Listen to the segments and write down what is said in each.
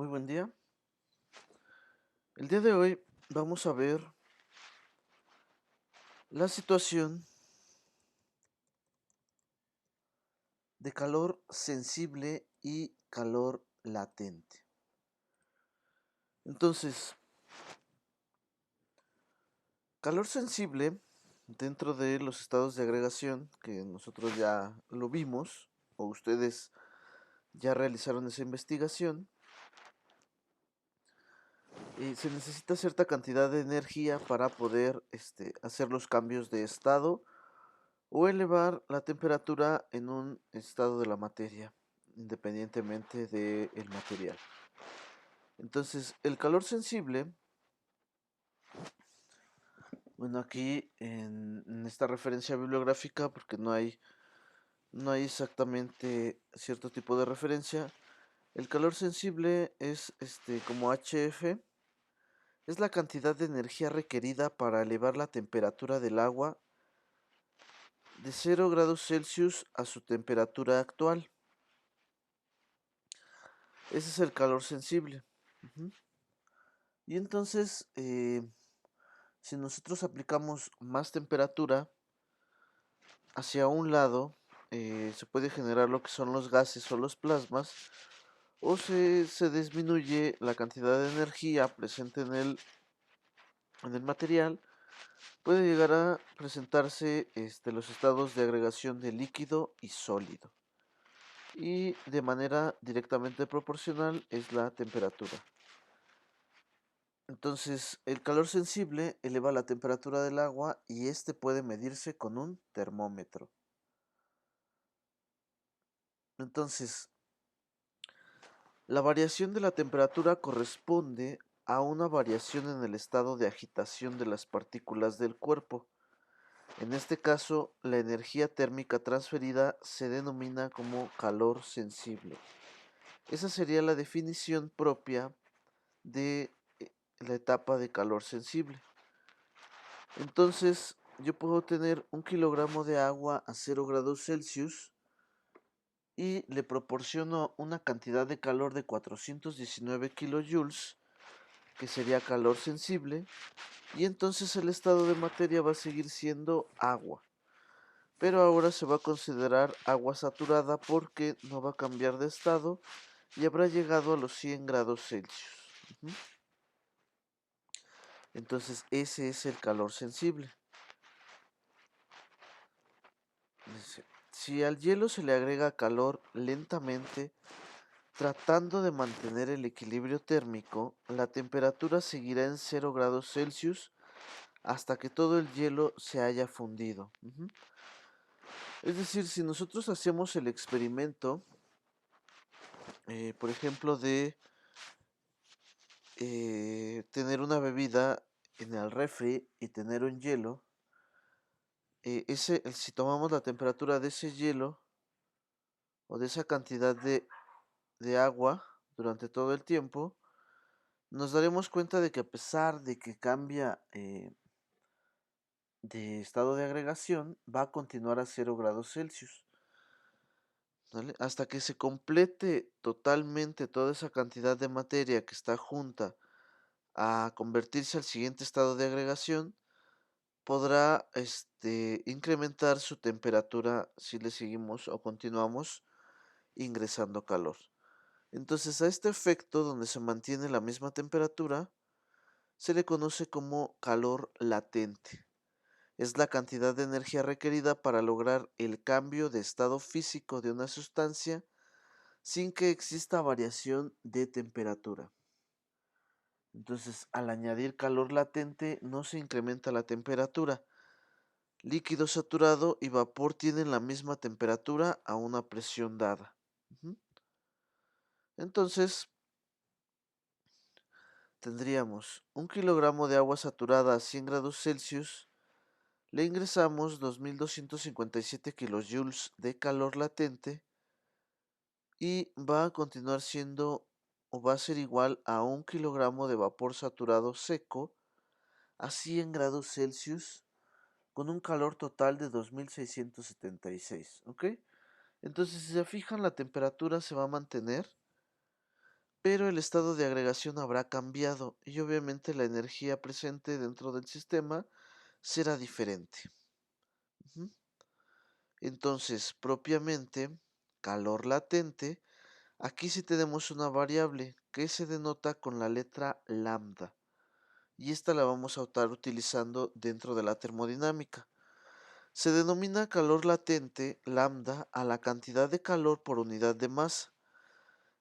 Muy buen día. El día de hoy vamos a ver la situación de calor sensible y calor latente. Entonces, calor sensible dentro de los estados de agregación que nosotros ya lo vimos o ustedes ya realizaron esa investigación, se necesita cierta cantidad de energía para poder hacer los cambios de estado o elevar la temperatura en un estado de la materia, independientemente del material. Entonces, el calor sensible, bueno, aquí en esta referencia bibliográfica, porque no hay exactamente cierto tipo de referencia, el calor sensible es como HF, es la cantidad de energía requerida para elevar la temperatura del agua de 0 grados Celsius a su temperatura actual. Ese es el calor sensible. Ujú. Y entonces, si nosotros aplicamos más temperatura hacia un lado, se puede generar lo que son los gases o los plasmas, o se disminuye la cantidad de energía presente en el material. Puede llegar a presentarse los estados de agregación de líquido y sólido. Y de manera directamente proporcional es la temperatura. Entonces, el calor sensible eleva la temperatura del agua y este puede medirse con un termómetro. Entonces, la variación de la temperatura corresponde a una variación en el estado de agitación de las partículas del cuerpo. En este caso, la energía térmica transferida se denomina como calor sensible. Esa sería la definición propia de la etapa de calor sensible. Entonces, yo puedo tener 1 kilogramo de agua a 0 grados Celsius y le proporciono una cantidad de calor de 419 kilojoules, que sería calor sensible, y entonces el estado de materia va a seguir siendo agua. Pero ahora se va a considerar agua saturada porque no va a cambiar de estado y habrá llegado a los 100 grados Celsius. Ujú. Entonces ese es el calor sensible. Dice, si al hielo se le agrega calor lentamente, tratando de mantener el equilibrio térmico, la temperatura seguirá en 0 grados Celsius hasta que todo el hielo se haya fundido. Ujú. Es decir, si nosotros hacemos el experimento, por ejemplo, de tener una bebida en el refri y tener un hielo, si tomamos la temperatura de ese hielo o de esa cantidad de agua durante todo el tiempo, nos daremos cuenta de que a pesar de que cambia de estado de agregación, va a continuar a 0 grados Celsius, ¿vale? Hasta que se complete totalmente toda esa cantidad de materia que está junta a convertirse al siguiente estado de agregación, podrá incrementar su temperatura si le seguimos o continuamos ingresando calor. Entonces, a este efecto, donde se mantiene la misma temperatura, se le conoce como calor latente. Es la cantidad de energía requerida para lograr el cambio de estado físico de una sustancia sin que exista variación de temperatura. Entonces, al añadir calor latente no se incrementa la temperatura. Líquido saturado y vapor tienen la misma temperatura a una presión dada. Ujú. Entonces, tendríamos 1 kilogramo de agua saturada a 100 grados Celsius, le ingresamos 2257 kilojoules de calor latente y va a continuar siendo o va a ser igual a 1 kilogramo de vapor saturado seco a 100 grados Celsius con un calor total de 2676, ¿ok? Entonces, si se fijan, la temperatura se va a mantener, pero el estado de agregación habrá cambiado y obviamente la energía presente dentro del sistema será diferente. Ujú. Entonces, propiamente, calor latente, aquí sí tenemos una variable que se denota con la letra lambda y esta la vamos a estar utilizando dentro de la termodinámica. Se denomina calor latente lambda a la cantidad de calor por unidad de masa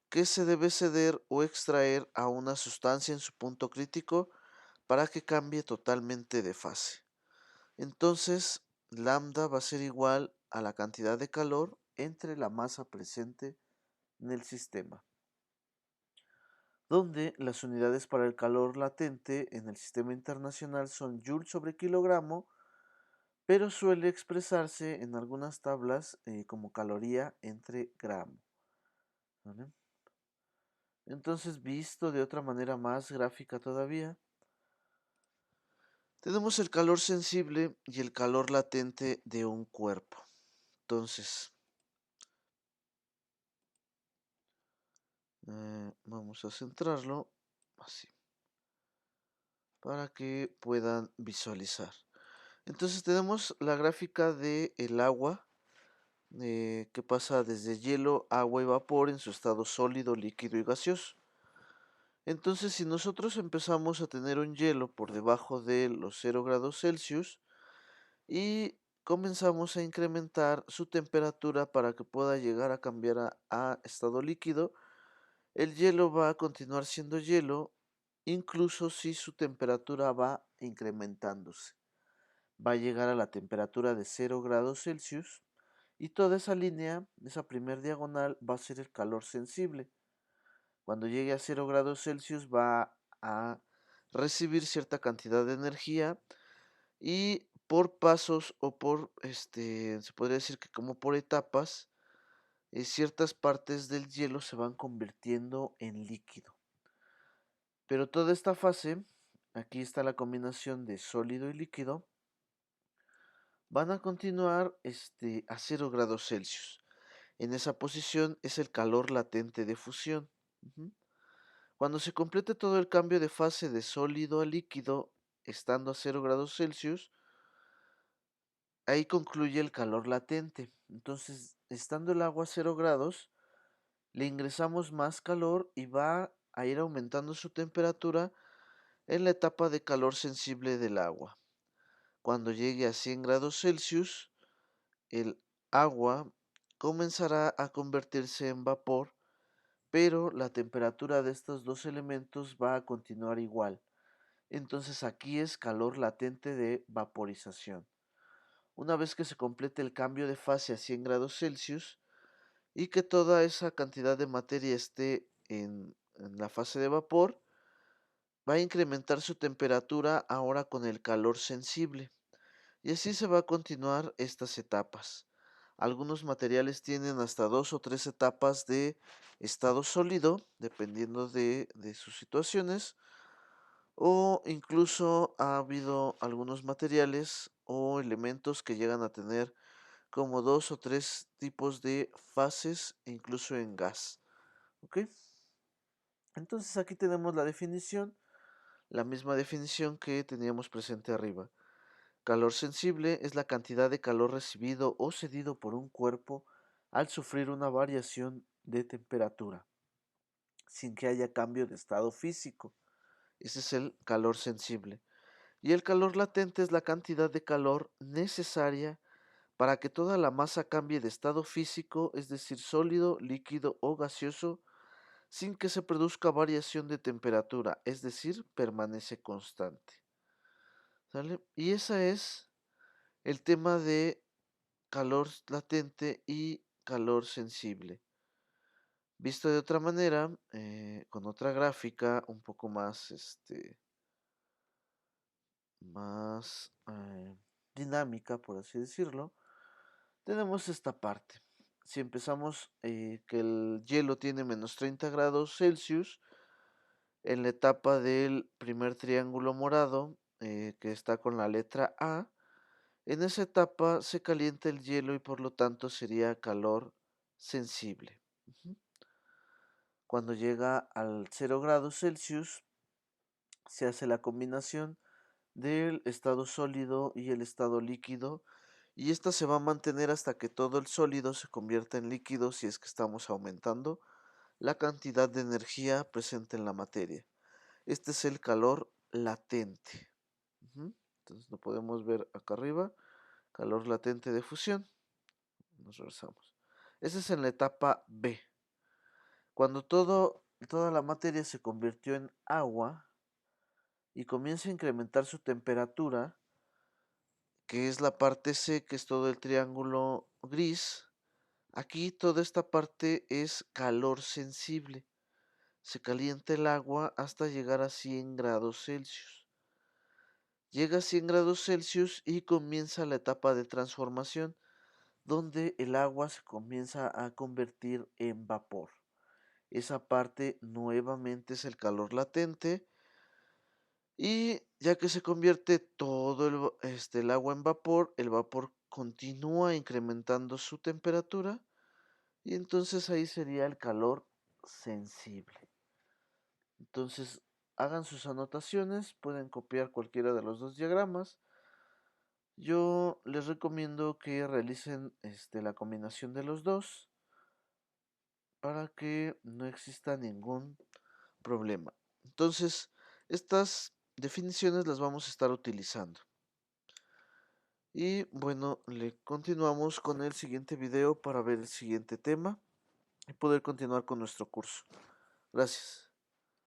que se debe ceder o extraer a una sustancia en su punto crítico para que cambie totalmente de fase. Entonces, lambda va a ser igual a la cantidad de calor entre la masa presente en el sistema, donde las unidades para el calor latente en el sistema internacional son joule sobre kilogramo, pero suele expresarse en algunas tablas como caloría entre gramo. ¿Vale? Entonces, visto de otra manera más gráfica todavía, tenemos el calor sensible y el calor latente de un cuerpo. Entonces, vamos a centrarlo así, para que puedan visualizar. Entonces tenemos la gráfica del agua, que pasa desde hielo, agua y vapor en su estado sólido, líquido y gaseoso. Entonces, si nosotros empezamos a tener un hielo por debajo de los 0 grados Celsius y comenzamos a incrementar su temperatura para que pueda llegar a cambiar a estado líquido, el hielo va a continuar siendo hielo, incluso si su temperatura va incrementándose. Va a llegar a la temperatura de 0 grados Celsius y toda esa línea, esa primer diagonal, va a ser el calor sensible. Cuando llegue a 0 grados Celsius va a recibir cierta cantidad de energía y por pasos o por, se podría decir que como por etapas, ciertas partes del hielo se van convirtiendo en líquido. Pero toda esta fase, aquí está la combinación de sólido y líquido, van a continuar a 0 grados Celsius. En esa posición es el calor latente de fusión. Ujú. Cuando se complete todo el cambio de fase de sólido a líquido, estando a 0 grados Celsius, ahí concluye el calor latente. Entonces, estando el agua a 0 grados, le ingresamos más calor y va a ir aumentando su temperatura en la etapa de calor sensible del agua. Cuando llegue a 100 grados Celsius, el agua comenzará a convertirse en vapor, pero la temperatura de estos dos elementos va a continuar igual. Entonces aquí es calor latente de vaporización. Una vez que se complete el cambio de fase a 100 grados Celsius y que toda esa cantidad de materia esté en la fase de vapor, va a incrementar su temperatura ahora con el calor sensible. Y así se va a continuar estas etapas. Algunos materiales tienen hasta 2 o 3 etapas de estado sólido, dependiendo de sus situaciones, o incluso ha habido algunos materiales o elementos que llegan a tener como 2 o 3 tipos de fases, incluso en gas. ¿Ok? Entonces aquí tenemos la definición, la misma definición que teníamos presente arriba. Calor sensible es la cantidad de calor recibido o cedido por un cuerpo al sufrir una variación de temperatura, sin que haya cambio de estado físico. Ese es el calor sensible. Y el calor latente es la cantidad de calor necesaria para que toda la masa cambie de estado físico, es decir, sólido, líquido o gaseoso, sin que se produzca variación de temperatura, es decir, permanece constante. ¿Sale? Y ese es el tema de calor latente y calor sensible. Visto de otra manera, con otra gráfica un poco más, más dinámica, por así decirlo, tenemos esta parte. Si empezamos que el hielo tiene menos 30 grados Celsius, en la etapa del primer triángulo morado, que está con la letra A, en esa etapa se calienta el hielo y por lo tanto sería calor sensible. Ujú. Cuando llega al 0 grados Celsius, se hace la combinación del estado sólido y el estado líquido, y esta se va a mantener hasta que todo el sólido se convierta en líquido si es que estamos aumentando la cantidad de energía presente en la materia. Este es el calor latente. Entonces lo podemos ver acá arriba, calor latente de fusión. Nos regresamos. Ese es en la etapa B. Cuando toda la materia se convirtió en agua y comienza a incrementar su temperatura, que es la parte C, que es todo el triángulo gris, aquí toda esta parte es calor sensible. Se calienta el agua hasta llegar a 100 grados Celsius. Llega a 100 grados Celsius y comienza la etapa de transformación, donde el agua se comienza a convertir en vapor. Esa parte nuevamente es el calor latente, y ya que se convierte todo el agua en vapor, el vapor continúa incrementando su temperatura, y entonces ahí sería el calor sensible. Entonces hagan sus anotaciones, pueden copiar cualquiera de los dos diagramas. Yo les recomiendo que realicen la combinación de los dos para que no exista ningún problema. Entonces, estas definiciones las vamos a estar utilizando. Y bueno, le continuamos con el siguiente video para ver el siguiente tema y poder continuar con nuestro curso. Gracias.